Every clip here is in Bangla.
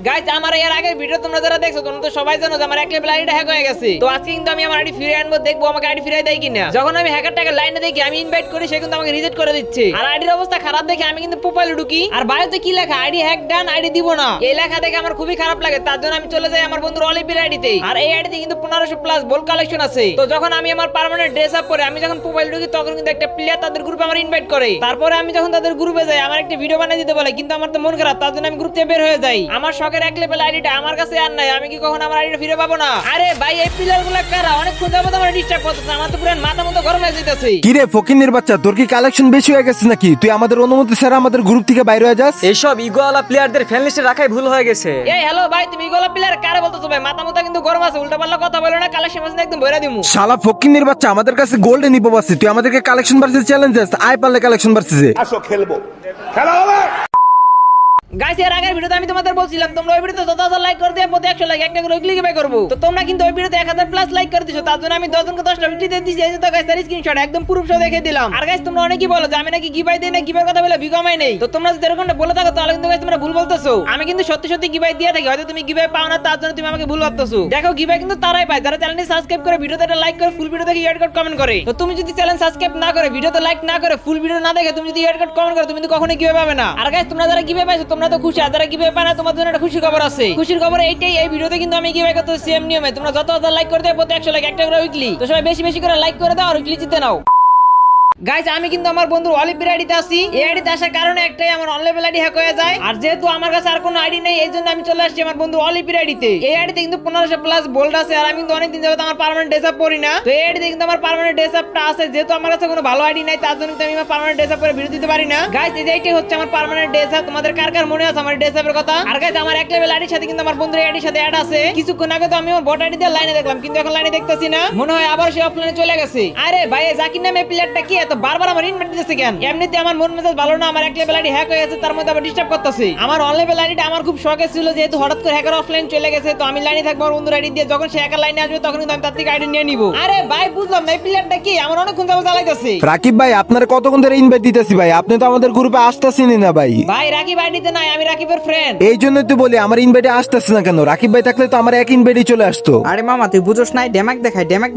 গাইস আমার এর আগের ভিডিও তোমরা যারা দেখছো তোমরা তো সবাই জানো যে আমার এক লেভেল আইডিটা হ্যাক হয়ে গেছে। তো আজকে কিন্তু আমি আমার আইডি ফিরে আনবো, দেখবো আমাকে আইডি ফিরিয়ে দেয় কিনা। যখন আমি হ্যাকারটাকে লাইনে দেখি আমি ইনভাইট করি, সে কিন্তু আমাকে রিজেক্ট করে দিচ্ছে। আর আইডির অবস্থা খারাপ দেখে আমি কিন্তু প্রোফাইলে ঢুকি, আর বায়োতে কি লেখা আইডি হ্যাক ডান, আইডি দিব না। এই লেখা দেখে আমার খুবই খারাপ লাগে, তার জন্য আমি চলে যাই আমার বন্ধুর অলিম্পির আইডিতে। আর এই আইডিতে কিন্তু 1500 প্লাস বল কালেকশন আছে। তো যখন আমি আমার পার্মানেন্ট ড্রেস আপ পরে আমি যখন প্রোফাইল ঢুকি, তখন কিন্তু একটা প্লেয়ার তাদের গ্রুপে আমার ইনভাইট করে। তারপরে আমি যখন তাদের গ্রুপে যাই আমার একটা ভিডিও বানিয়ে দিতে বলে, কিন্তু আমার তো মন খারাপ, তার জন্য আমি গ্রুপ থেকে বের হয়ে যাই। আমার শখের এক লেভেল আইডিটা আমার কাছে আর নাই, আমি কি কখন আমার আইডিটা ফিরে পাবো না? আরে ভাই এই প্লেয়ারগুলো কারা? অনেক খুঁজে পাবো আমার ডিস্টার্ব করতেছে, আমার তো পুরো মাথা মতো গরম হয়ে যাইতেছে। কি রে ফকিনের বাচ্চা, তোর কি কালেকশন বেশি হয়ে গেছে নাকি? তুই আমাদের অনুমতি ছাড়া আমাদের গ্রুপ থেকে বাইরে হয়ে যাস। এইসব ইগোয়ালা প্লেয়ারদের ফ্যান লিস্টে রাখাই ভুল হয়ে গেছে। এই হ্যালো ভাই, তুমি গোলা প্লেয়ার কারে বলতেছো ভাই? মাথা মতো কিন্তু গরম আছে, উল্টাপাল্টা কথা বলো না, কালেকশন মাসে একদম বইরা দিমু। শালা ফকিনের বাচ্চা, আমাদের কাছে গোল্ডেন ইপো আছে, তুই আমাদেরকে কালেকশন ভার্সেস চ্যালেঞ্জ দিস। আয় পারলে কালেকশন ভার্সেসে আসো খেলবো, খেলা হবে। গাইস এর আগের ভিডিওতে আমি তোমাদের বলছিলাম তোমরা ওই ভিডিওতে 10,000 লাইক করে দিয়ে প্রতি 100 লাইক একটা করে উইকলি গিভে করব। তো তোমরা কিন্তু ওই ভিডিওতে 1000 প্লাস লাইক করে দিছো, তার জন্য আমি 10 জনকে 10টা ভিডিও দিয়ে দিয়েছি। এই যে তো গাইস তার স্ক্রিনশট একদম প্রুফ সহ দেখিয়ে দিলাম। আর গাইস তোমরা অনেকেই বলো যে আমি নাকি গিভাই দেই না, গিভার কথা বলে ভিগমাই নেই। তো তোমরা যদি এরকমটা বলে থাকো তাহলে কিন্তু গাইস তোমরা ভুল বলতেছো। আমি কিন্তু সত্যি সত্যি গিভাই দিয়ে থাকি, হয়তো তুমি গিভাই পাও না তার জন্য তুমি আমাকে ভুল ভাবতেছো। দেখো গিভাই কিন্তু তারাই পায় যারা চ্যানেলটি সাবস্ক্রাইব করে ভিডিওতে একটা লাইক করে ফুল ভিডিও দেখে ইয়ার্ড কোড কমেন্ট করে। তো তুমি যদি চ্যানেল সাবস্ক্রাইব না করে ভিডিওতে লাইক না করে ফুল ভিডিও না দেখে তুমি যদি ইয়ার্ড কোড কমেন্ট করো, তুমি তো কখনোই গিভাই পাবে না। আর গাইস তোমরা যারা গিভাই পাইছো তোমরা তো খুশি, আর যারা গিভাই পায় না তোমাদের জন্য একটা খুশির খবর আছে। খুশির খবর এইটাই, এই ভিডিওতে কিন্তু আমি গিভাই করতে সেম নিয়মে তোমরা যত হাজার লাইক করে দেবে প্রতি 100 লাইক একটা করে উইকলি। তো সবাই বেশি বেশি করে লাইক করে দাও আর উইকলি জিতে নাও। গাইস আমি কিন্তু আমার বন্ধু অলিম্পির আইডিতে আছি। এই আইডিতে আসার কারণে একটাই, আমার অন লেভেল আইডি হ্যাক হয়ে যায়। আর যেহেতু আমার কাছে আর কোনো আইডি নেই, এই জন্য আমি চলে আসছি আমার বন্ধু অলিম্পির আইডিতে। এই আইডিতে কিন্তু 1500 প্লাস বোল্ড আছে, আর আমি কিন্তু অনেকদিন যাবত আমার পার্মানেন্ট ড্রেস আপ পরি না। তো এই আইডিতে কিন্তু আমার পার্মানেন্ট ড্রেস আপটা আছে। যেহেতু আমার কাছে কোনো ভালো আইডি নাই, তার জন্য কিন্তু আমি আমার পার্মানেন্ট ড্রেস আপ পরে ভিডিও দিতে পারি না। গাইস এইটাই হচ্ছে আমার পার্মানেন্ট ড্রেস আপ। তোমাদের কার কার মনে আছে আমার ড্রেস আপের কথা? আর গাইস আমার এক লেভেল আইডির সাথে কিন্তু আমার বন্ধুর আইডির সাথে অ্যাড আছে। কিছুক্ষণ আগে তো আমি আমার বট আইডি দিয়ে লাইনে দেখলাম, কিন্তু এখন লাইনে দেখতেছি না, মনে হয় আবার সে অফলাইনে চলে গেছে। আরে ভাই জাকির নামে প্লেয়ারটা কি এত বারবার আমার ইনভাইট দিতেছে কেন? এমনিতে আমার মন মেজাজ ভালো না, আমার এক লেভেল আইডি হ্যাক হয়ে গেছে, তার মধ্যে আবার ডিস্টার্ব করতেছে। আমার অন লেভেল আইডিটা আমার খুব শখের ছিল, যেহেতু হঠাৎ করে হ্যাকার অফলাইন চলে গেছে, তো আমি লাইনে থাকবো আমার বন্ধুর আইডি দিয়ে। যখন সে হ্যাকার লাইনে আসবে তখন কিন্তু আমি তার থেকে আইডি নিয়ে নিব। আরে ভাই বুঝলাম না এই প্লেয়ারটা কি, আমার অনেকক্ষণ যাবত জ্বালাইতেছে। রাকিব ভাই, আপনার কতক্ষণ ধরে ইনভাইট দিতেছি ভাই, আপনি তো আমাদের গ্রুপে আসতেছেনই না ভাই। ভাই রাকিব আইডিতে নাই, আমি রাকিবের ফ্রেন্ড। এই জন্যই তো বলি আমার ইনভাইটে আসতেছে না কেন। রাকিব ভাই থাকলে তো আমার এক ইনভাইটই চলে আসতো। আরে মামা তুই বুঝোস নাই, ড্যামাক দেখায়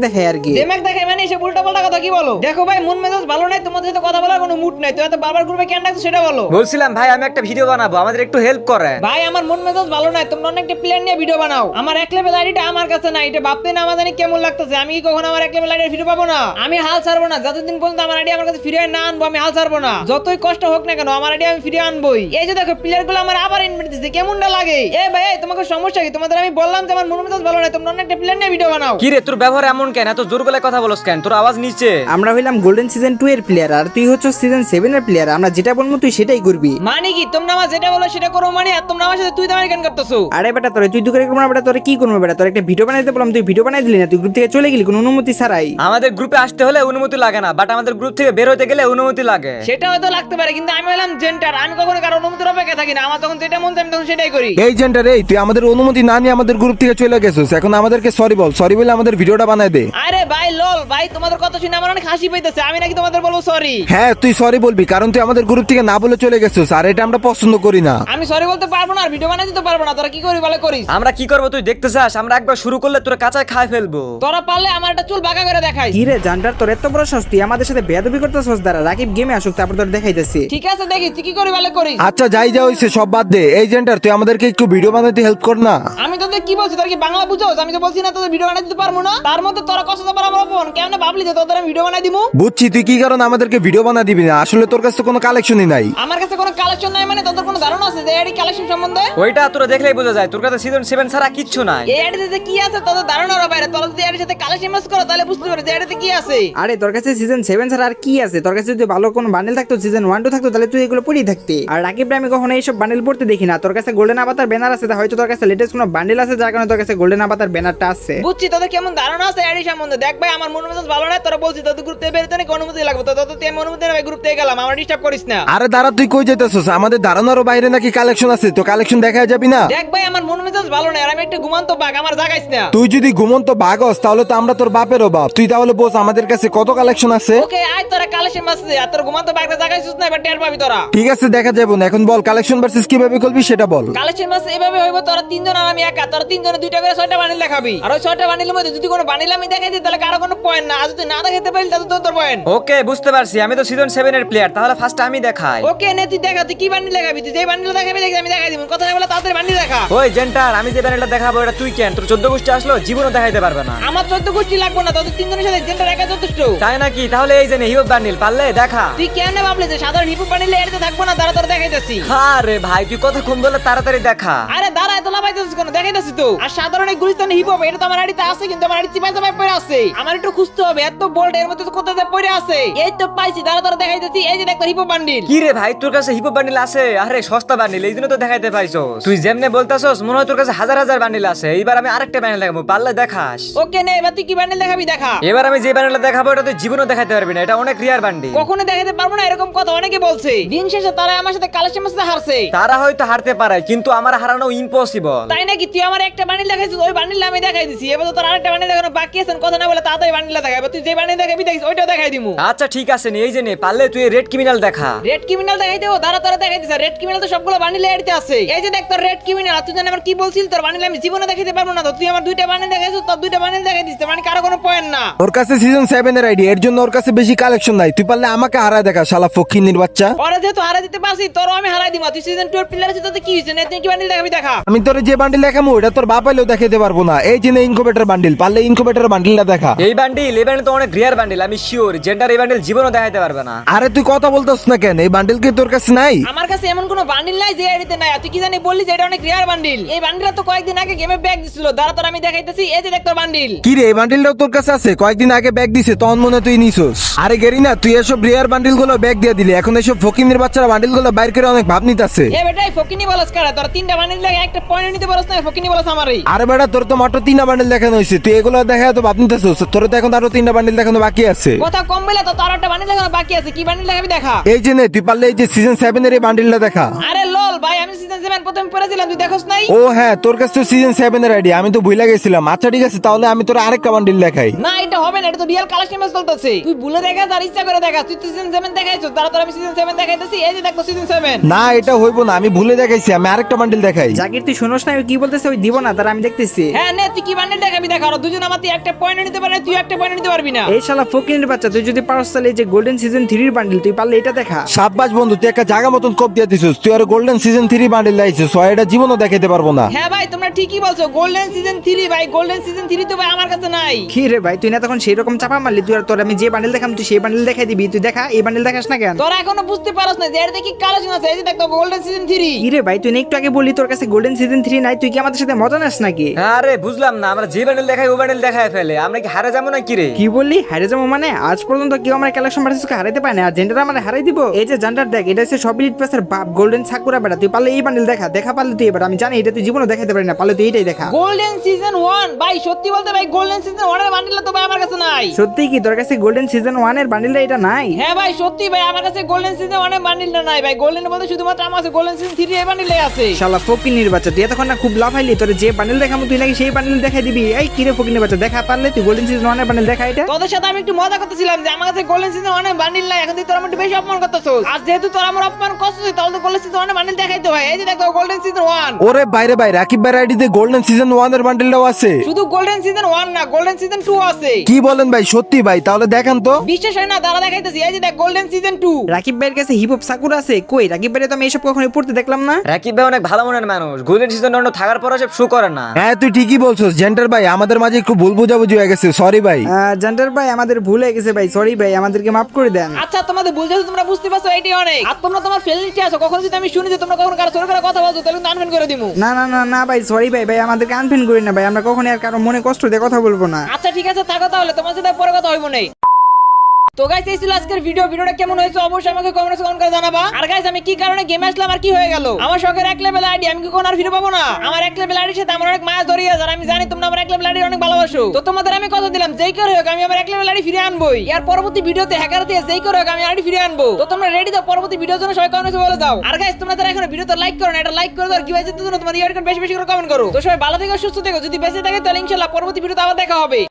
আর কি। দেমাগ দেখাই মানে এসে উল্টা পাল্টা কথা কি বলো? দেখো ভাই মন মেজাজ ভালো নাই, তোমাদের সাথে কথা বলার কোনো মুড নাই, তো এত বারবার গ্রুপে কেন ডাকছো সেটা বলো। বলছিলাম ভাই আমি একটা ভিডিও বানাবো, আমাদের একটু হেল্প করেন। ভাই আমার মন মেজাজ ভালো নাই, তোমরা অনেকটা প্ল্যান নিয়ে ভিডিও বানাও। আমার এক লেভেল আইডিটা আমার কাছে নাই, এটা ভাবতে না আমার জানি কেমন লাগতেছে। আমি কি কখনো আমার এক লেভেল আইডির ভিডিও পাবো না? আমি হাল ছাড়বো না, যতদিন পর্যন্ত আমার আইডি আমার কাছে ফিরিয়ে না আনবো আমি হাল ছাড়বো না। যতই কষ্ট হোক না কেন আমার আইডি আমি ফিরিয়ে আনবোই। এই যে দেখো প্লেয়ার গুলো আমার আবার ইনভাইট দিচ্ছে, কেমনটা লাগে? এ ভাই তোমাকে সমস্যা কি? তোমাদের আমি বললাম যে আমার মন মেজাজ ভালো নাই, তোমরা অনেকটা প্ল্যান নিয়ে ভিডিও বানাও। কি রে তোর ব্যবহার এমন কেন? এত জোর গলায় কথা বলছ কেন? তোর আওয়াজ নিচে। আমরা হইলাম গোল্ডেন সিজন 2 এর প্লেয়ার, আর তুই হচ্ছে সিজন 7 এর প্লেয়ার। আমরা যেটা বলবো তুই সেটাই করবি। মানে কি তোমরা আমার যেটা বলো সেটা করো মানে? আর তোমরা আমার সাথে তুই দামাই কেন করতেছো? আরে বেটা তোরে তুই করে করবো না বেটা, তোরে কি করবো বেটা? তোর একটা ভিডিও বানাইতে বললাম, তুই ভিডিও বানাই দিলি না, তুই গ্রুপ থেকে চলে গেলি কোনো অনুমতি ছাড়াই। আমাদের গ্রুপে আসতে হলে অনুমতি লাগে না, বাট আমাদের গ্রুপ থেকে বের হতে গেলে অনুমতি লাগে। সেটা হয়তো লাগতে পারে, কিন্তু আমি হলাম জেন্টার, আমি কখনো কারো অনুমতির অপেক্ষা থাকি না। আমার তখন যেটা মন চায় আমি তখন সেটাই করি। এই জেন্টার, এই তুই আমাদের অনুমতি না নিয়ে আমাদের গ্রুপ থেকে চলে গেছিস, এখন আমাদেরকে সরি বল। সরি বলে আমাদের ভিডিওটা বানাই দে। আরে ভাই লল ভাই, তোমাদের কথা শুনে আমার অনেক হাসি পাইতেছে। আমি নাকি তোমাদের বলবো সরি? হ্যাঁ তুই সরি বলবি, কারণ তুই আমাদের গ্রুপ থেকে না বলে চলে গেছিস, আর এটা আমরা পছন্দ করি না। আমি সরি বলতে পারবো না আর ভিডিও বানাই দিতে পারবো না। তোরা কি করি বলে করিস? আমরা কি করবো তুই দেখতে চাস? আমরা একবার শুরু করলে তোরা কাঁচায় খাই ফেলবো। তোরা পারলে আমার একটা চুল বাঁকা করে দেখাই। কি রে জান্ডার, তোর এত বড় সাহস, তুই আমাদের সাথে বেয়াদবি করতেছস? দাঁড়া রাকিব গেমে আসুক তারপর তোর দেখাইতেছি। ঠিক আছে দেখি তুই কি করি বলে করিস। আচ্ছা যাই যা হইছে সব বাদ দে। এই জেন্টার, তুই আমাদেরকে একটু ভিডিও বানাতে হেল্প কর না। আমি তোদের কি বলছি? তোর কি বাংলা বুঝোস? আমি তো বলছি না তোদের ভিডিও বানাই দিতে পারবো না। তার মধ্যে তোরা কষ্ট তো আমার অপমান কেমনে ভাবলি যে তোদের আমি ভিডিও বানাই দিমু? বুঝছি তুই কি কারণ আমাদেরকে ভিডিও বানা দিবি না। আসলে তোর কাছে তো কোনো কালেকশনই নাই। আমার কাছে কোনো কালেকশন নাই মানে তোদের কোনো ধারণা আছে যে এডি কালেকশন সম্বন্ধে? ওইটা তোরা দেখলেই বোঝা যায়, তোর কাছে সিজন 7 ছাড়া কিচ্ছু নাই। এই এডিতে যে কি আছে তোদের ধারণার বাইরে। তোরা যদি এডির সাথে কালেকশন ম্যাচ করো তাহলে বুঝতে পারবে যে এডিতে কি আছে। আরে তোর কাছে সিজন 7 ছাড়া আর কি আছে? তোর কাছে যদি ভালো কোনো বান্ডেল থাকতো, সিজন 1 2 থাকতো, তাহলে তুই এগুলো পড়েই থাকতি। আর রাকিব আমি কখনো এইসব বান্ডেল পড়তে দেখি না। তোর কাছে গোল্ডেন আভাতার ব্যানার আছে, হয়তো তোর কাছে লেটেস্ট কোনো বান্ডেল আছে যার কারণে তোর কাছে গোল্ডেন আভাতার ব্যানারটা আছে। বুঝছি তোদের কেমন ধারণা আছে এডি সম্বন্ধে। দেখ ভাই আমার মন মেজাজ ভালো না, তোরা বলছিস তোদের গ্রুপ থেকে বেরোতে নাকি অনুমতি লাগবে। তো তুই আমি অনুমতি নেবে গ্রুপ থেকে গেলাম, আমার ডিস্টার্ব করিস না। আরে দাঁড়া, তুই কই যেতেছিস? আমাদের ধারণারও বাইরে নাকি কালেকশন আছে, তো কালেকশন দেখা যাবি না? দেখ ভাই আমার মন মেজাজ ভালো নাই আর আমি একটা ঘুমান্ত বাঘ, আমার জাগাইছ না। তুই যদি ঘুমন্ত বাগস তাহলে তো আমরা তোর বাপেরও বাপ। তুই তাহলে বস আমাদের কাছে কত কালেকশন আছে। ওকে আয় তোরা কালেকশন মাসে আর তোর ঘুমান্ত বাঘটা জাগাইছিস না, এবার টের পাবি তোরা। ঠিক আছে দেখা যাবো না, এখন বল কালেকশন ভার্সেস কিভাবে করবি সেটা বল। কালেকশন মাসে এভাবে হইব, তোরা তিনজন আর আমি একা। তোরা তিনজনে দুইটা করে 6টা বান্ডিল দেখাবি, আর ওই 6টা বান্ডিলের মধ্যে যদি কোনো বান্ডিল আমি দেখাই দিই তাহলে কারো কোনো পয়েন্ট না, আর যদি না দেখাতে পারি তাহলে তোর পয়েন্ট। ওকে বুঝতে পারছি, আমি তো সিজন 7 এর প্লেয়ার, তাহলে ফার্স্ট আমি দেখাই। ওকে নে তুই দেখা, তুই কি বান্ডিল দেখাবি? তুই যে বান্ডিল দেখাবি দেখি আমি দেখাই দিব, কথা না বলে তাড়াতাড়ি বান্ডিল দেখা। ওই জেন্টার, আমি যে ব্যানেলটা দেখাবো এটা তুই কেন? তোর 14 গোষ্ঠী আসলো জীবনও দেখাইতে পারবে না। আমার 14 গোষ্ঠী লাগবে না, তোদের তিনজনের সাথে জেন্টার একা যথেষ্ট। তাই নাকি? তাহলে এই যে হিপ বান্ডিল পারলে দেখা। তুই কেন ভাবলি যে সাধারণ হিপু বান্ডিল এড়িতে থাকবো না? দাঁড়া তোর দেখাইতেছি। আরে ভাই তুই কথা কম বলে তাড়াতাড়ি দেখা। আরে দাঁড়া এত লাভাইতেছিস কেন? দেখাইতেছি তো। আর সাধারণ এই গুলিস্তানি হিপ হবে, এটা তো আমার আড়িতে আছে, কিন্তু আমার আড়ি চিপাই চাপাই পড়ে আছে। আমার একটু খুঁজতে হবে, এত বোল্ড এর মধ্যে তো কোথায় যে পড়ে আছে। এই তো পাইছি, দাঁড়া তোর দেখাইতেছি। এই যে দেখ তোর হিপো বান্ডিল। কি রে ভাই, তোর কাছে হিপ বান্ডিল আছে? আরে সস্তা বান্ডিল, এই জন্য তো দেখাইতে পাইছস। তুই যেমনে বলতাছস মনে হয় তোর কাছে হাজার হাজার বান্ডিল আছে। এইবার আমি আরেকটা বান্ডিল দেখাবো, পারলে দেখাস। ওকে নে, এবার তুই কি বান্ডিল দেখাবি দেখা। এবার আমি যে বান্ডিলটা দেখাবো এটা তুই জীবনও দেখাইতে পারবি না, এটা অনেক রিয়ার বান্ডিল। কখনো দেখাতে পারবো না এরকম কথা অনেকে বলছে। দিন শেষে তারা আমার সাথে কালেকশন মাসে হারছে। তারা হয়তো হারতে পারে কিন্তু আমার হারানো ইম্পসিবল। তাই নাকি? তুই আমার একটা বান্ডিল দেখাইছিস, ওই বান্ডিল আমি দেখাই দিছি। এবার তো তোর আরেকটা বান্ডিল দেখানো বাকি আছে, কথা না বলে তাড়াতাড়ি বান্ডিল দেখা। এবার তুই যে বান্ডিল দেখাবি দেখিস ওইটাও দেখাই দিমু। আচ্ছা ঠিক আছে নে, এই যে নে, পারলে তুই রেড ক্রিমিনাল দেখা। রেড ক্রিমিনাল দেখাই দেবো, দাঁড়া তোরা দেখাই দিস। রেড ক্রিমিনাল তো সবগুলো বান্ডিলে এড়িতে আছে। এই যে দেখ তোর রেড ক্রিমিনাল। তুই জানি আমার কি বলছিস, তোর বান্ডিল আমি জীবনে দেখাইতে পারবো না। তো তুই আমার দুইটা বান্ডিল দেখাইছিস, তোর দুইটা বান্ডিল দেখাই দিস, মানে কারো কোনো পয়েন্ট না। ওর কাছে সিজন 7 এর আইডি, এর জন্য ওর কাছে বেশি কালেকশন নাই। তুই পারলে আমাকে হারায় দেখা শালা ফকিন্নির বাচ্চা। ওরা যেহেতু হারাই দিতে পারছি, তোরও আমি হারাই দিমা। তুই সিজন 2 এর প্লেয়ার আছিস, তোতে কি হইছে? না তুই কি বান্ডিল দেখাবি দেখা। আমি তোর যে বান্ডিল দেখাবো ওটা তোর বাপ আইলেও দেখাইতে পারবো না। এই যে ইনকুবেটর বান্ডিল, পারলে ইনকুবেটর বান্ডিলটা দেখা। এই বান্ডিল তো অনেক রিয়ার বান্ডিল, আমি শিওর জেন্টার এই বান্ডিল জীবনও দেখাইতে পারবে না। আরে তুই কথা বলতেছ না কেন? এই বান্ডিল কি তোর কাছে নাই? আমার কাছে এমন কোনো বান্ডিল নাই যে এড়িতে নাই। আর তুই কি জানি বললি যে এটা অনেক রিয়ার বান্ডিল। এই বান্ডিলটা তো কয়েকদিন আগে গেমে ব্যাগ দিছিল, দাঁড়া তোর আমি দেখাইতেছি। এই যে দেখ তোর বান্ডিল। কি রে, এই বান্ডিলটাও তোর কাছে আছে? কয়েকদিন আগে ব্যাগ দিছে তখন মনে হয় তুই নিছস। আরে গেরি না, তুই এসব রিয়ার বান্ডিল গুলো ব্যাগ দিয়ে দিলি, এখন এসব ফকিন্নির বাচ্চারা বান্ডিল গুলো বাইর করে অনেক ভাব নিতেছে। এ বেটাই ফকিনি বলস কারা? তোর তিনটা বান্ডিল লাগে একটা পয়েন্ট নিতে পারছ না, ফকিনি বলস আমারই। আরে বেটা তোর তো মাত্র 3টা বান্ডিল দেখানো হয়েছে, তুই এগুলো দেখা তো ভাব নিতেছস। তোর তো এখন আরো 3টা বান্ডিল দেখানো বাকি আছে। কথা কম বলে তো, তোর একটা বান্ডিল দেখানো বাকি আছে। কি বান্ডিল দেখাবি দেখা। এই যে নে, তুই পারলে এই যে সিজন 7 এর এই বান্ডিলটা দেখা। আরে লল ভাই, আমি সিজন 7 প্রথম পড়েছিলাম, তুই দেখোস নাই? ও হ্যাঁ, তোর কাছে তো সিজন 7 এর আইডি, আমি তো ভুলে গেছিলাম। আচ্ছা ঠিক আছে, তাহলে আমি তোর আরেকটা বান্ডিল দেখাই। না এটা হবে না, এটা তো রিয়েল কালেকশন ম্যাচ চলতেছে। তুই ভুলে দেখা আর ইচ্ছা করে দেখা। তুই সিজন 7 দেখাইছস, তারা তোর আমি সিজন 7 দেখাইতেছি। এই যে দেখো সিজন 7। না এটা হইব না, আমি ভুলে দেখাইছি, আমি আরেকটা বান্ডিল দেখাই। জাকির তুই শুনোস না ওই কি বলতেছে? ওই দিব না, তারা আমি দেখতেছি। হ্যাঁ নে, তুই কি বান্ডিল দেখাবি দেখা। আর দুজন আমার একটা পয়েন্ট নিতে পারে, তুই একটা পয়েন্ট নিতে পারবি না। এই শালা ফকিনের বাচ্চা, তুই যদি পারস তাহলে এই যে গোল্ডেন সিজন 3 এর বান্ডিল তুই পারলে এটা দেখা। সাব্বাস বন্ধু, তুই একটা জায়গা মতন কোপ দিয়ে দিছিস। তুই আর গোল্ডেন সিজন 3 বান্ডিল লাইছিস, এটা জীবনও দেখাইতে পারবো না। হ্যাঁ ভাই তোমরা ঠিকই বলছো, গোল্ডেন সিজন 3 ভাই। গোল্ডেন সিজন 3 তো ভাই আমার কাছে নাই। কি রে ভাই, তুই না তখন সেই রকম চাপা মারলি? তুই আর তোর আমি যে বান্ডিল দেখাম তুই সেই বান্ডিল দেখাই দিবি। তুই দেখা, এই বান্ডিল দেখাস না কেন? তোরা এখনো বুঝতে পারছ না যে এর দেখি কালেকশন আছে। এই যে দেখো গোল্ডেন সিজন 3। কি রে ভাই, তুই না একটু আগে বললি তোর কাছে গোল্ডেন সিজন 3 নাই? তুই কি আমাদের সাথে মজা নাস নাকি? আরে বুঝলাম না, আমরা যে বান্ডিল দেখাই ও বান্ডিল দেখায় ফেলে, আমরা কি হারে যাবো না কি রে? কি বললি হারে যাবো? মানে আজ পর্যন্ত কেউ আমার কালেকশন ভার্সেসকে হারাইতে পারে না, আর জেন্ডার আমার হারাই দিব? এই যে জান্ডার দেখ, এটা হচ্ছে সব ইলিট পাসের বাপ গোল্ডেন সাকুরা বেটা। তুই পারলে এই বান্ডিল দেখা। দেখা পারলে তুই এবার, আমি জানি এটা তুই জীবনে দেখাতে পারি না, পারলে তুই এটাই দেখা। গোল্ডেন সিজন 1 ভাই, সত্যি বলতে ভাই গোল্ডেন সিজন 1 এর বান্ডিলটা তো ভাই আমার কাছে নাই। সত্যি কি তোর কাছে গোল্ডেন সিজন 1 এর বান্ডিলটা এটা নাই? হ্যাঁ ভাই সত্যি ভাই, আমার কাছে গোল্ডেন সিজন 1 এর বান্ডিলটা নাই ভাই। গোল্ডেন বলতে শুধুমাত্র আমার কাছে গোল্ডেন সিজন 3 এর বান্ডিলই আছে। শালা ফকিনির বাচ্চা, তুই এতক্ষণ না খুব লাফাইলি। তোর যে বান্ডিল দেখাবো তুই নাকি সেই বান্ডিল দেখাই দিবি। এই কি রে ফকিনির বাচ্চা, দেখা পারলে তুই গোল্ডেন সিজন 1 এর বান্ডিল দেখা। এটা তোদের সাথে আমি একটু মজা করতেছিলাম যে আমার কাছে গোল্ডেন সিজন 1 এর বান্ডিল নাই। এখন তুই তোর আমার একটু বেশি অপমান করতেছস। আর যেহেতু তোর আমার অপমান করছিস, তাহলে তো গোল্ডেন সিজন 1 এর বান্ডিল দেখাইতে হয়। এই যে দেখো গোল্ডেন সিজন 1। ওরে বাইরে ভাই, রাকিব ভাই আইডিতে গোল্ডেন সিজন 1 এর বান্ডিলটাও আছে। শুধু গোল্ডেন সিজন 1 না, গোল্ডেন সিজন 2 আছে। কি বলেন ভাই, সত্যি ভাই? তাহলে দেখান তো। বিশ্বাস হয় না, দাঁড়া দেখাইতেছি। এই যে দেখ গোল্ডেন সিজন 2। রাকিব ভাইয়ের কাছে হিপ হপ সাকুরা আছে? কই রাকিব ভাই তো আমি এসব কখনোই পড়তে দেখলাম না। রাকিব ভাই অনেক ভালো মনের মানুষ, গোল্ডেন সিজন 1 থাকার পর সব শো করে না। হ্যাঁ তুই ঠিকই বলছস জেন্টার ভাই, আমাদের মাঝে একটু ভুল বোঝাবুঝি হয়ে গেছে, সরি ভাই। জান্ডার ভাই আমাদের ভুল হয়ে গেছে ভাই, সরি ভাই, আমাদেরকে মাফ করে দেন। আচ্ছা তোমাদের ভুল যেহেতু তোমরা বুঝতে পারছো, এটাই অনেক। আর তোমরা তোমার ফেলিটি আছো, কখনো যদি আমি শুনি যে তোমরা কখনো কারো সরে করে কথা বলছো, তাহলে কিন্তু আনফ্রেন্ড করে দিমু। না না না না ভাই, সরি ভাই, ভাই আমাদেরকে আনফ্রেন্ড করি না ভাই, আমরা কখনোই আর কারো মনে কষ্ট দিয়ে কথা বলবো না। আচ্ছা ঠিক আছে, থাকো তাহলে, তোমার সাথে পরে কথা হইব না। তো গাইস এই ছিল আজকের ভিডিওটা কেমন হয়েছে অবশ্যই আমাকে কমেন্টে কমেন্ট করে জানাবা। আর গাইস আমি কি কারণে গেমে আসলাম আর কি হয়ে গেল, আমার শখের 1 লেভেল আইডি আমি কি কোন আর ফিরে পাবো না? আমার 1 লেভেল আইডির সাথে আমার অনেক মায়া জড়িয়ে আছে, আর আমি জানি তোমরা আমার 1 লেভেল আইডি অনেক ভালোবাসো। তো তোমাদের আমি কথা দিলাম যেই করে হোক আমি আমার 1 লেভেল আইডি ফিরে আনবোই। এর পরবর্তী ভিডিওতে হ্যাকার দিয়ে যেই করে হোক আমি আইডি ফিরে আনবো। তো তোমরা রেডি তো পরবর্তী ভিডিওর জন্য সবাই কমেন্টে বলে দাও। আর গাইস তোমরা যারা এখনো ভিডিওতে লাইক করো না, এটা লাইক করে দাও। আর কি হয়েছে তোমরা তোমাদের ইয়ার বেশি বেশি করে কমেন্ট করো। তো সবাই ভালো থেকো সুস্থ থেকো, যদি বেঁচে থাকে তাহলে ইনশাআল্লাহ পরবর্তী ভিডিওতে আবার দেখা হবে।